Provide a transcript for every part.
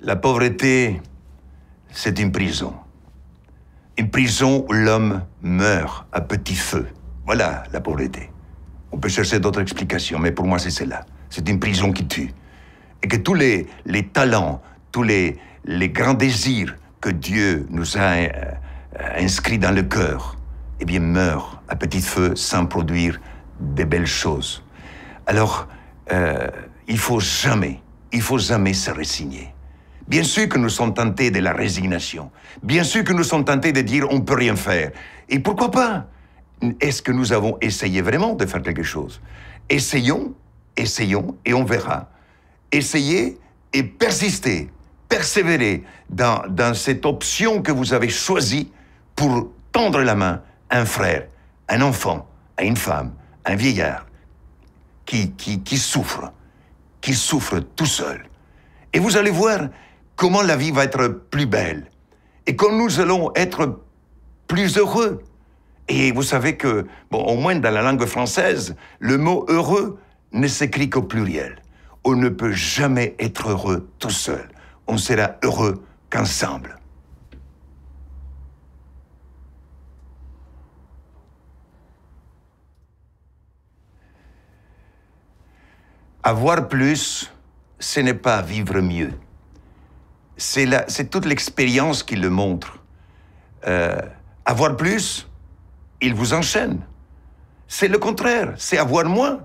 La pauvreté, c'est une prison. Une prison où l'homme meurt à petit feu. Voilà la pauvreté. On peut chercher d'autres explications, mais pour moi, c'est celle-là. C'est une prison qui tue. Et que tous les talents, tous les grands désirs que Dieu nous a inscrits dans le cœur, eh bien, meurent à petit feu sans produire de belles choses. Alors, il faut jamais se résigner. Bien sûr que nous sommes tentés de la résignation. Bien sûr que nous sommes tentés de dire on ne peut rien faire. Et pourquoi pas? Est-ce que nous avons essayé vraiment de faire quelque chose? Essayons et on verra. Essayez et persistez, persévérez dans cette option que vous avez choisie pour tendre la main à un frère, un enfant, à une femme, un vieillard qui souffre tout seul. Et vous allez voir comment la vie va être plus belle et comme nous allons être plus heureux. Et vous savez que, bon, au moins dans la langue française, le mot « heureux » ne s'écrit qu'au pluriel. On ne peut jamais être heureux tout seul. On sera heureux qu'ensemble. Avoir plus, ce n'est pas vivre mieux. C'est toute l'expérience qui le montre. Avoir plus, il vous enchaîne. C'est le contraire, c'est avoir moins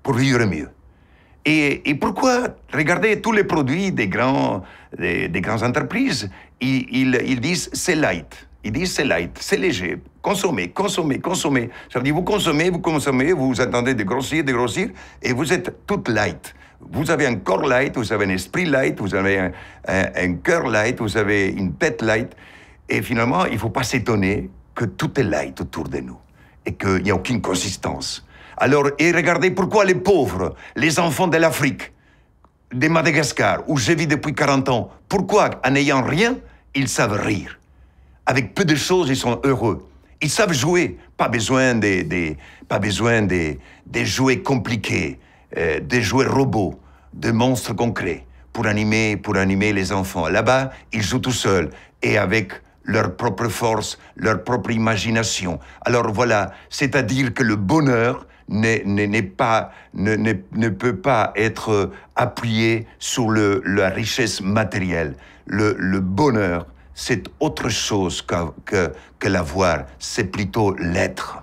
pour vivre mieux. Et pourquoi? Regardez tous les produits des grandes entreprises, ils disent c'est light. Ils disent c'est light, c'est léger. Consommez. Ça veut dire vous consommez, vous attendez de grossir, et vous êtes toute light. Vous avez un corps light, vous avez un esprit light, vous avez un cœur light, vous avez une tête light. Et finalement, il ne faut pas s'étonner que tout est light autour de nous et qu'il n'y a aucune consistance. Alors, et regardez pourquoi les pauvres, les enfants de l'Afrique, de Madagascar, où je vis depuis 40 ans, pourquoi, en n'ayant rien, ils savent rire? Avec peu de choses, ils sont heureux. Ils savent jouer, pas besoin des jouets compliqués, des jouets robots, de monstres concrets pour animer les enfants. Là-bas, ils jouent tout seuls et avec leur propre force, leur propre imagination. Alors voilà, c'est-à-dire que le bonheur ne peut pas être appuyé sur la richesse matérielle. Le bonheur, c'est autre chose que l'avoir, c'est plutôt l'être.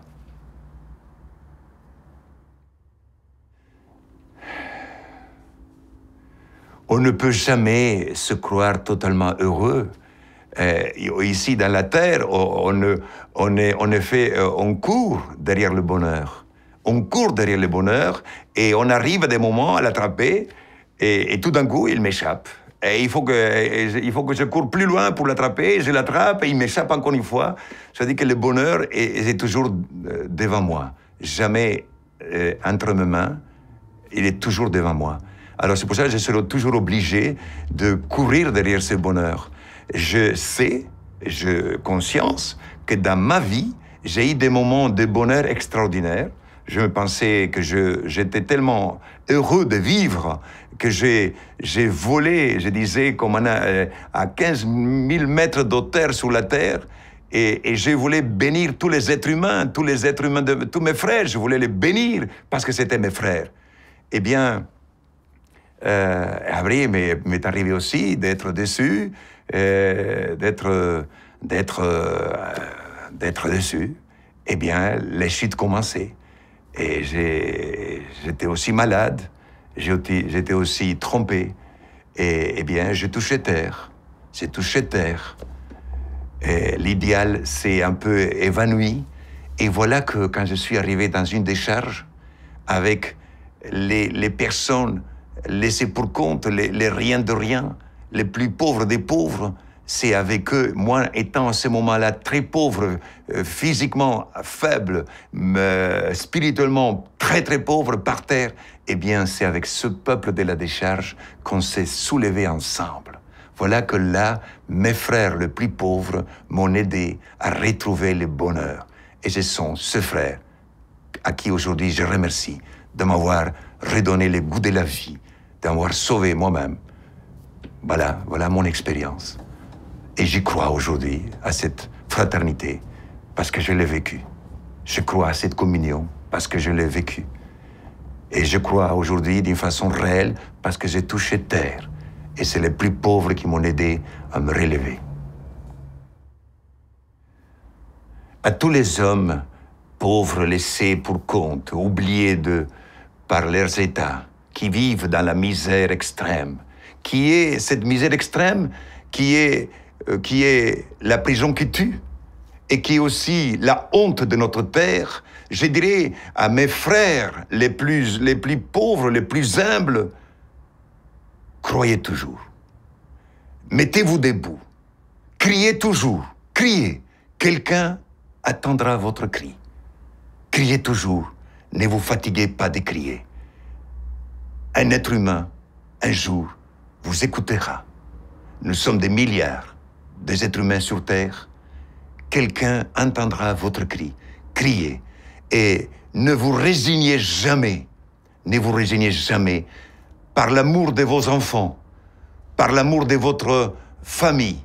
On ne peut jamais se croire totalement heureux. Ici, dans la Terre, on court derrière le bonheur. On court derrière le bonheur et on arrive à des moments à l'attraper et tout d'un coup, il m'échappe. Et il faut que je cours plus loin pour l'attraper, je l'attrape et il m'échappe encore une fois. Ça veut dire que le bonheur est toujours devant moi. Jamais entre mes mains, il est toujours devant moi. Alors c'est pour ça que je serai toujours obligé de courir derrière ce bonheur. Je sais, j'ai conscience que dans ma vie, j'ai eu des moments de bonheur extraordinaires. Je me pensais que j'étais tellement heureux de vivre que j'ai volé, je disais, comme à 15 000 mètres d'auteur sur la terre. Et je voulais bénir tous les êtres humains de tous mes frères. Je voulais les bénir parce que c'était mes frères. Eh bien, après, m'est arrivé aussi d'être déçu, d'être déçu. Eh bien, les chutes commençaient. Et j'étais aussi malade, j'étais aussi trompé. Et eh bien, je touchais terre. J'ai touché terre. L'idéal s'est un peu évanoui. Et voilà que quand je suis arrivé dans une décharge, avec les personnes laissées pour compte, les rien de rien, les plus pauvres des pauvres, c'est avec eux, moi étant à ce moment-là très pauvre, physiquement faible, spirituellement très très pauvre par terre, eh bien c'est avec ce peuple de la décharge qu'on s'est soulevé ensemble. Voilà que là, mes frères les plus pauvres m'ont aidé à retrouver le bonheur. Et ce sont ces frères à qui aujourd'hui je remercie de m'avoir redonné le goût de la vie, d'avoir sauvé moi-même Voilà mon expérience. Et j'y crois aujourd'hui, à cette fraternité, parce que je l'ai vécu. Je crois à cette communion, parce que je l'ai vécu. Et je crois aujourd'hui d'une façon réelle, parce que j'ai touché terre. Et c'est les plus pauvres qui m'ont aidé à me relever. À tous les hommes pauvres laissés pour compte, oubliés par leurs états, qui vivent dans la misère extrême, qui est cette misère extrême qui est la prison qui tue et qui est aussi la honte de notre terre, je dirais à mes frères les plus pauvres, les plus humbles, croyez toujours. Mettez-vous debout. Criez toujours. Criez. Quelqu'un attendra votre cri. Criez toujours. Ne vous fatiguez pas de crier. Un être humain, un jour, vous écoutera. Nous sommes des milliards des êtres humains sur Terre. Quelqu'un entendra votre cri. Criez. Et ne vous résignez jamais. Ne vous résignez jamais. Par l'amour de vos enfants, par l'amour de votre famille,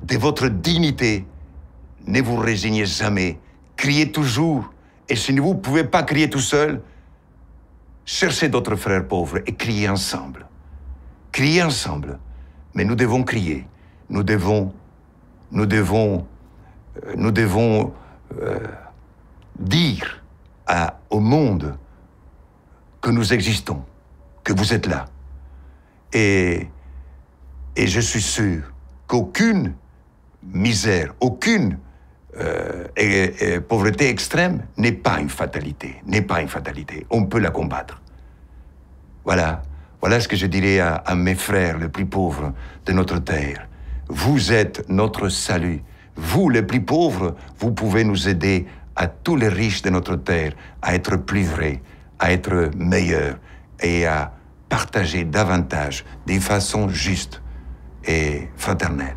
de votre dignité, ne vous résignez jamais. Criez toujours. Et si vous ne pouvez pas crier tout seul, cherchez d'autres frères pauvres et criez ensemble. Criez ensemble. Mais nous devons crier. Nous devons dire au monde que nous existons, que vous êtes là. Et je suis sûr qu'aucune misère, aucune pauvreté extrême n'est pas une fatalité, On peut la combattre. Voilà ce que je dirais à mes frères les plus pauvres de notre terre. Vous êtes notre salut. Vous, les plus pauvres, vous pouvez nous aider à tous les riches de notre terre à être plus vrais, à être meilleurs et à partager davantage d'une façon juste et fraternelle.